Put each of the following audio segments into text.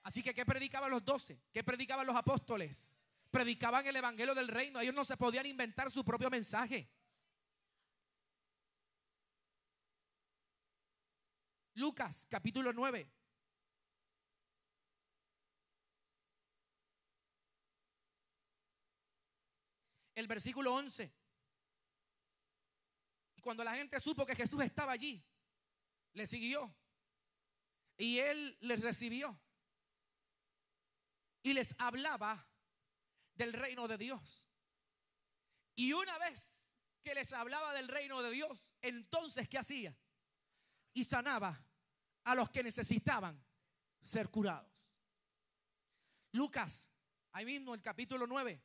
Así que, ¿qué predicaban los 12? ¿Qué predicaban los apóstoles? Predicaban el evangelio del reino. Ellos no se podían inventar su propio mensaje. Lucas capítulo 9. El versículo 11. Y cuando la gente supo que Jesús estaba allí, le siguió. Y él les recibió. Y les hablaba del reino de Dios. Y una vez que les hablaba del reino de Dios, entonces, ¿qué hacía? Y sanaba a los que necesitaban ser curados. Lucas, ahí mismo el capítulo 9.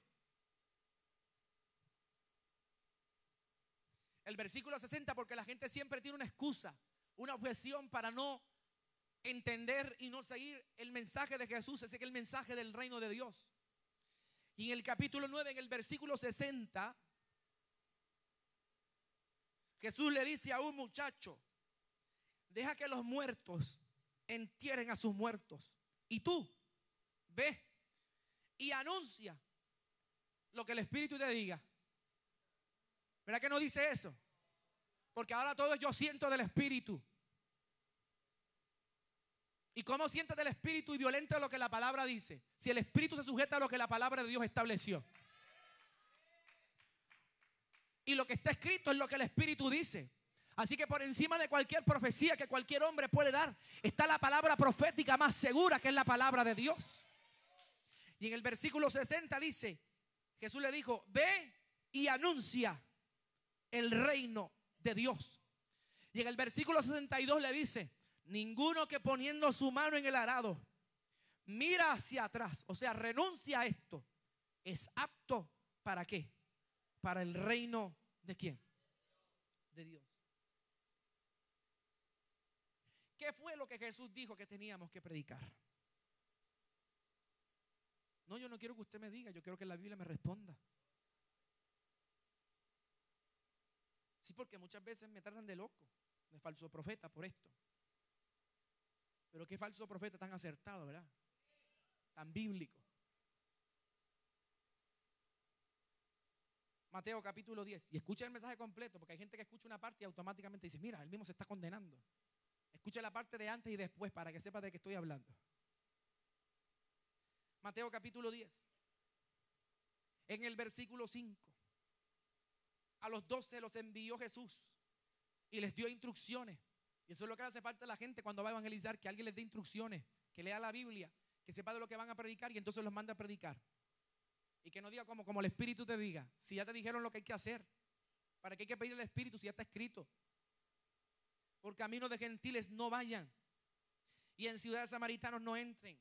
El versículo 60, porque la gente siempre tiene una excusa, una objeción para no entender y no seguir el mensaje de Jesús, ese que es el mensaje del reino de Dios. Y en el capítulo 9, en el versículo 60, Jesús le dice a un muchacho: deja que los muertos entierren a sus muertos, y tú ve y anuncia lo que el Espíritu te diga. ¿Verdad que no dice eso? Porque ahora todo es yo siento del Espíritu. ¿Y cómo sientes del Espíritu y violenta lo que la palabra dice? Si el Espíritu se sujeta a lo que la palabra de Dios estableció. Y lo que está escrito es lo que el Espíritu dice. Así que por encima de cualquier profecía que cualquier hombre puede dar, está la palabra profética más segura, que es la palabra de Dios. Y en el versículo 60 dice, Jesús le dijo: ve y anuncia el reino de Dios. Y en el versículo 62 le dice: ninguno que poniendo su mano en el arado mira hacia atrás, o sea, renuncia a esto, es apto ¿para qué? Para el reino de ¿quién? De Dios. ¿Qué fue lo que Jesús dijo que teníamos que predicar? No, yo no quiero que usted me diga, yo quiero que la Biblia me responda. Sí, porque muchas veces me tratan de loco, de falso profeta por esto. Pero qué falso profeta tan acertado, ¿verdad? Tan bíblico. Mateo capítulo 10. Y escucha el mensaje completo, porque hay gente que escucha una parte y automáticamente dice: mira, él mismo se está condenando. Escucha la parte de antes y después para que sepa de qué estoy hablando. Mateo capítulo 10. En el versículo 5. A los 12 los envió Jesús y les dio instrucciones. Y eso es lo que le hace falta a la gente cuando va a evangelizar, que alguien les dé instrucciones, que lea la Biblia, que sepa de lo que van a predicar y entonces los manda a predicar. Y que no diga como el Espíritu te diga. Si ya te dijeron lo que hay que hacer, ¿para qué hay que pedir al Espíritu si ya está escrito? Por camino de gentiles no vayan, y en ciudades samaritanos no entren.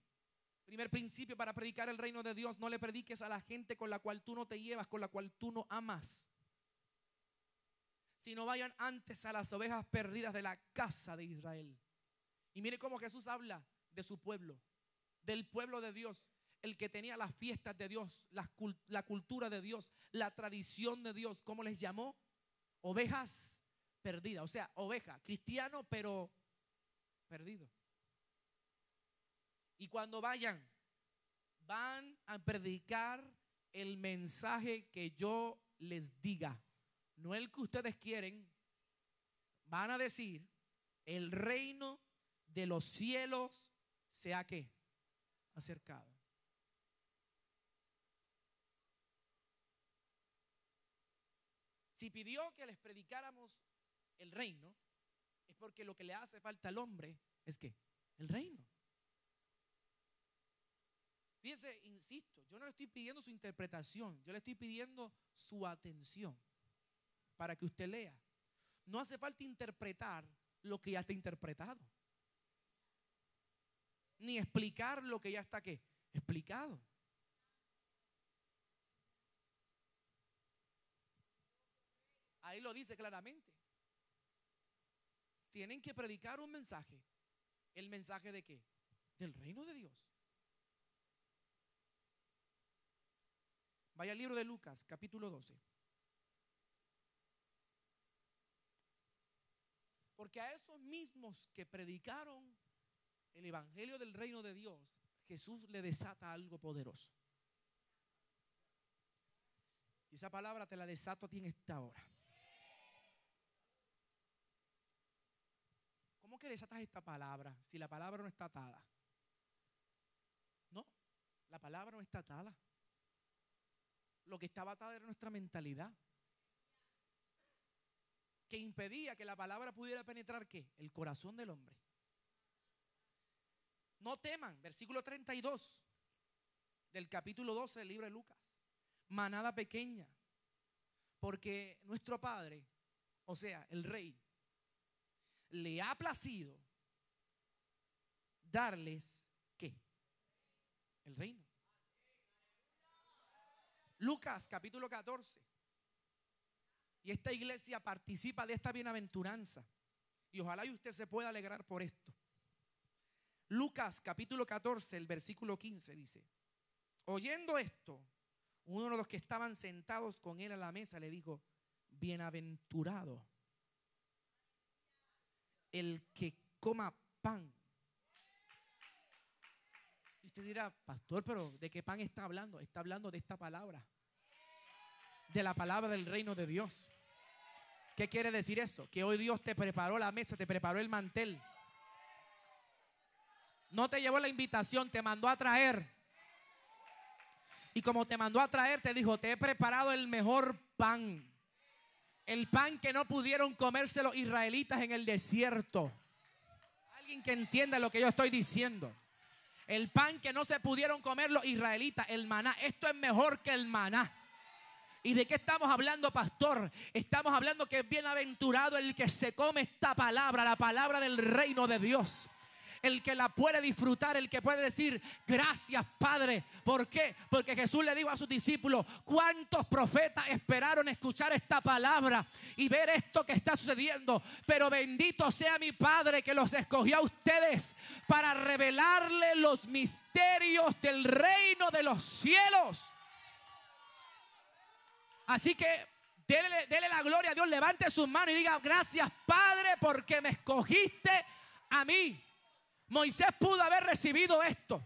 Primer principio para predicar el reino de Dios: no le prediques a la gente con la cual tú no te llevas, con la cual tú no amas, sino vayan antes a las ovejas perdidas de la casa de Israel. Y mire cómo Jesús habla de su pueblo, del pueblo de Dios, el que tenía las fiestas de Dios, la cultura de Dios, la tradición de Dios. ¿Cómo les llamó? Ovejas perdidas. O sea, oveja, cristiano pero perdido. Y cuando vayan, van a predicar el mensaje que yo les diga, no el que ustedes quieren. Van a decir: el reino de los cielos se ha ¿qué? Acercado. Si pidió que les predicáramos el reino, es porque lo que le hace falta al hombre es ¿qué? El reino. Fíjense, insisto, yo no le estoy pidiendo su interpretación, yo le estoy pidiendo su atención para que usted lea. No hace falta interpretar lo que ya está interpretado, ni explicar lo que ya está ¿qué? Explicado. Ahí lo dice claramente. Tienen que predicar un mensaje. ¿El mensaje de qué? Del reino de Dios. Vaya al libro de Lucas, capítulo 12. Porque a esos mismos que predicaron el evangelio del reino de Dios, Jesús le desata algo poderoso. Y esa palabra te la desato a ti en esta hora. ¿Cómo que desatas esta palabra si la palabra no está atada? No, la palabra no está atada. Lo que estaba atada era nuestra mentalidad, que impedía que la palabra pudiera penetrar, ¿qué? El corazón del hombre. No teman, versículo 32 del capítulo 12 del libro de Lucas. Manada pequeña, porque nuestro Padre, o sea, el Rey, le ha placido darles, ¿qué? El reino. Lucas capítulo 14. Y esta iglesia participa de esta bienaventuranza. Y ojalá y usted se pueda alegrar por esto. Lucas capítulo 14, el versículo 15 dice: oyendo esto, uno de los que estaban sentados con él a la mesa le dijo: bienaventurado el que coma pan. Y usted dirá: pastor, pero ¿de qué pan está hablando? Está hablando de esta palabra, de la palabra del reino de Dios. ¿Qué quiere decir eso? Que hoy Dios te preparó la mesa, te preparó el mantel. No te llevó la invitación, te mandó a traer. Y como te mandó a traer, te dijo: te he preparado el mejor pan. El pan que no pudieron comerse los israelitas en el desierto. Alguien que entienda lo que yo estoy diciendo. El pan que no se pudieron comer los israelitas, el maná. Esto es mejor que el maná. ¿Y de qué estamos hablando, pastor? Estamos hablando que es bienaventurado el que se come esta palabra, la palabra del reino de Dios. El que la puede disfrutar, el que puede decir: gracias, Padre. ¿Por qué? Porque Jesús le dijo a sus discípulos: ¿cuántos profetas esperaron escuchar esta palabra y ver esto que está sucediendo? Pero bendito sea mi Padre que los escogió a ustedes para revelarle los misterios del reino de los cielos. Así que dele la gloria a Dios, levante sus manos y diga: gracias, Padre, porque me escogiste a mí. Moisés pudo haber recibido esto.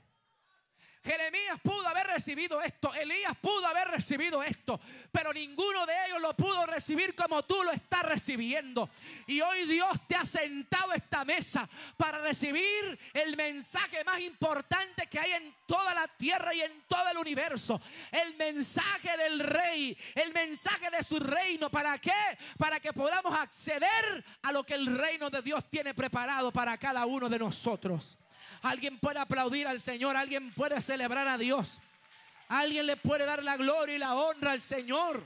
Jeremías pudo haber recibido esto. Elías pudo haber recibido esto. Pero ninguno de ellos lo pudo recibir como tú lo estás recibiendo. Y hoy Dios te ha sentado a esta mesa para recibir el mensaje más importante que hay en toda la tierra y en todo el universo. El mensaje del Rey. El mensaje de su reino. ¿Para qué? Para que podamos acceder a lo que el reino de Dios tiene preparado para cada uno de nosotros. Alguien puede aplaudir al Señor, alguien puede celebrar a Dios, alguien le puede dar la gloria y la honra al Señor.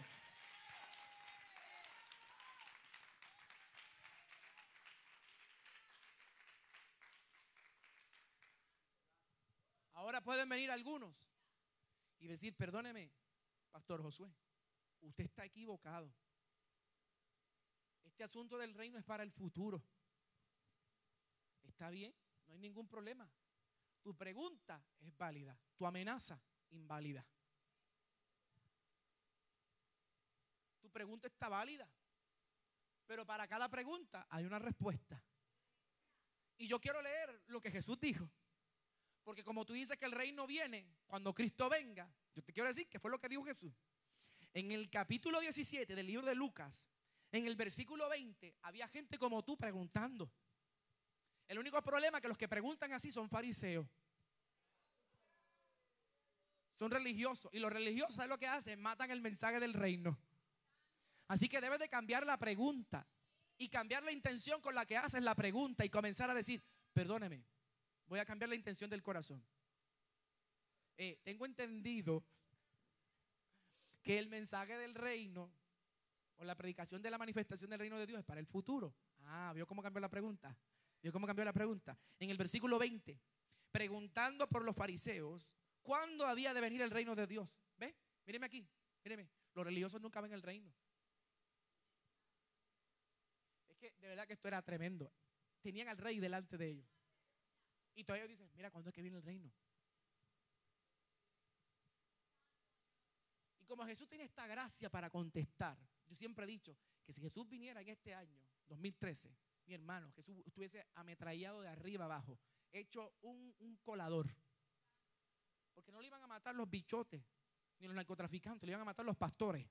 Ahora pueden venir algunos y decir: perdóneme, Pastor Josué, usted está equivocado. Este asunto del reino es para el futuro. ¿Está bien? No hay ningún problema. Tu pregunta es válida, tu amenaza inválida. Tu pregunta está válida, pero para cada pregunta hay una respuesta. Y yo quiero leer lo que Jesús dijo, porque como tú dices que el reino viene cuando Cristo venga, yo te quiero decir que fue lo que dijo Jesús. En el capítulo 17 del libro de Lucas, en el versículo 20, había gente como tú preguntando. El único problema es que los que preguntan así son fariseos. Son religiosos. Y los religiosos, ¿sabes lo que hacen? Matan el mensaje del reino. Así que debes de cambiar la pregunta y cambiar la intención con la que haces la pregunta y comenzar a decir: perdóneme, voy a cambiar la intención del corazón. Tengo entendido que el mensaje del reino o la predicación de la manifestación del reino de Dios es para el futuro. ¿Vio cómo cambió la pregunta? ¿Vio cómo cambió la pregunta? En el versículo 20, preguntando por los fariseos, ¿cuándo había de venir el reino de Dios? ¿Ve? Míreme aquí, míreme. Los religiosos nunca ven el reino. Es que de verdad que esto era tremendo. Tenían al rey delante de ellos. Y todavía dicen: mira, ¿cuándo es que viene el reino? Y como Jesús tiene esta gracia para contestar, yo siempre he dicho que si Jesús viniera en este año, 2013, mi hermano, Jesús estuviese ametrallado de arriba abajo, hecho un colador. Porque no le iban a matar los bichotes ni los narcotraficantes, le iban a matar los pastores.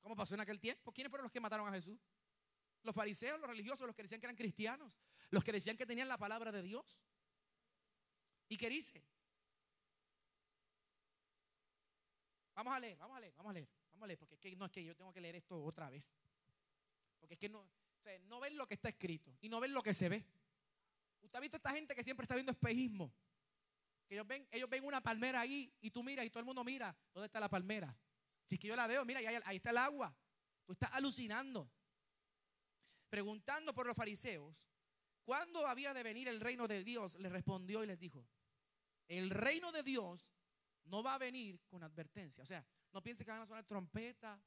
¿Cómo pasó en aquel tiempo? ¿Quiénes fueron los que mataron a Jesús? Los fariseos, los religiosos, los que decían que eran cristianos, los que decían que tenían la palabra de Dios. ¿Y qué dice? Vamos a leer, porque es que no es que yo tengo que leer esto otra vez. Porque es que no, o sea, no ven lo que está escrito y no ven lo que se ve. Usted ha visto a esta gente que siempre está viendo espejismo. Que ellos ven una palmera ahí y tú miras y todo el mundo mira. ¿Dónde está la palmera? Si es que yo la veo, mira, ahí está el agua. Tú estás alucinando. Preguntando por los fariseos, ¿cuándo había de venir el reino de Dios? Les respondió y les dijo, el reino de Dios no va a venir con advertencia. O sea, no pienses que van a sonar trompetas,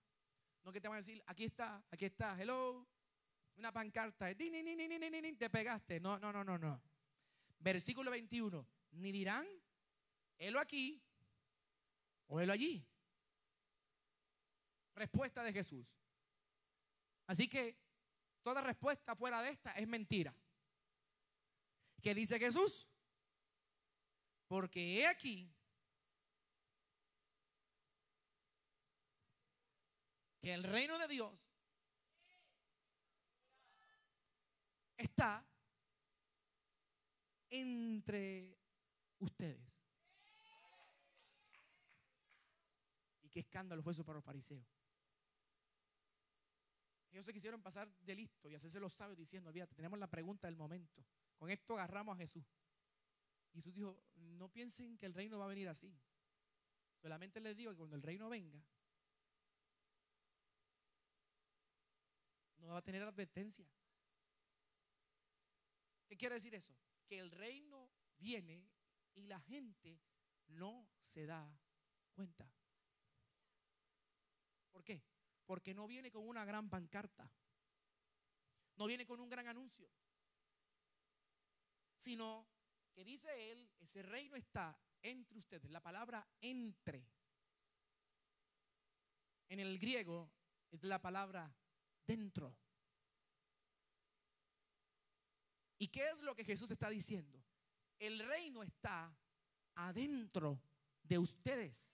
no que te van a decir, aquí está, hello, una pancarta, te pegaste. No. Versículo 21, ni dirán, helo aquí o helo allí. Respuesta de Jesús. Así que toda respuesta fuera de esta es mentira. ¿Qué dice Jesús? Porque he aquí que el reino de Dios está entre ustedes. Y qué escándalo fue eso para los fariseos. Ellos se quisieron pasar de listo y hacerse los sabios diciendo, olvídate, tenemos la pregunta del momento. Con esto agarramos a Jesús. Y Jesús dijo, no piensen que el reino va a venir así. Solamente les digo que cuando el reino venga, no va a tener advertencia. ¿Qué quiere decir eso? Que el reino viene y la gente no se da cuenta. ¿Por qué? Porque no viene con una gran pancarta, no viene con un gran anuncio, sino que dice él, ese reino está entre ustedes. La palabra entre en el griego es la palabra dentro. ¿Y qué es lo que Jesús está diciendo? El reino está adentro de ustedes.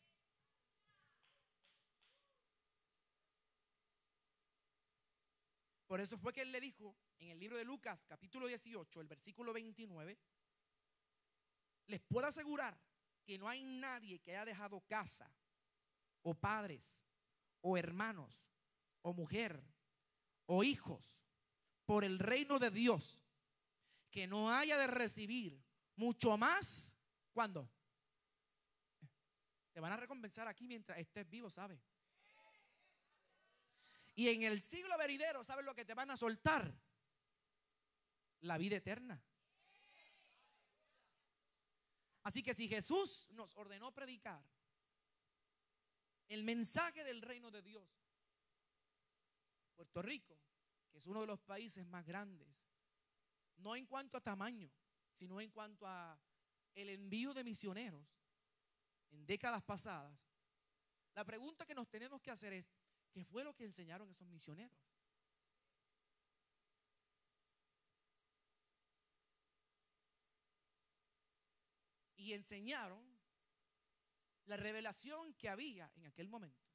Por eso fue que él le dijo en el libro de Lucas, capítulo 18, el versículo 29, les puedo asegurar que no hay nadie que haya dejado casa, o padres, o hermanos, o mujer, o hijos, por el reino de Dios, que no haya de recibir mucho más. ¿Cuándo? Te van a recompensar aquí mientras estés vivo, ¿sabes? Y en el siglo venidero, ¿sabes lo que te van a soltar? La vida eterna. Así que si Jesús nos ordenó predicar el mensaje del reino de Dios, Puerto Rico, que es uno de los países más grandes, no en cuanto a tamaño, sino en cuanto a el envío de misioneros en décadas pasadas, la pregunta que nos tenemos que hacer es, ¿qué fue lo que enseñaron esos misioneros? Y enseñaron la revelación que había en aquel momento.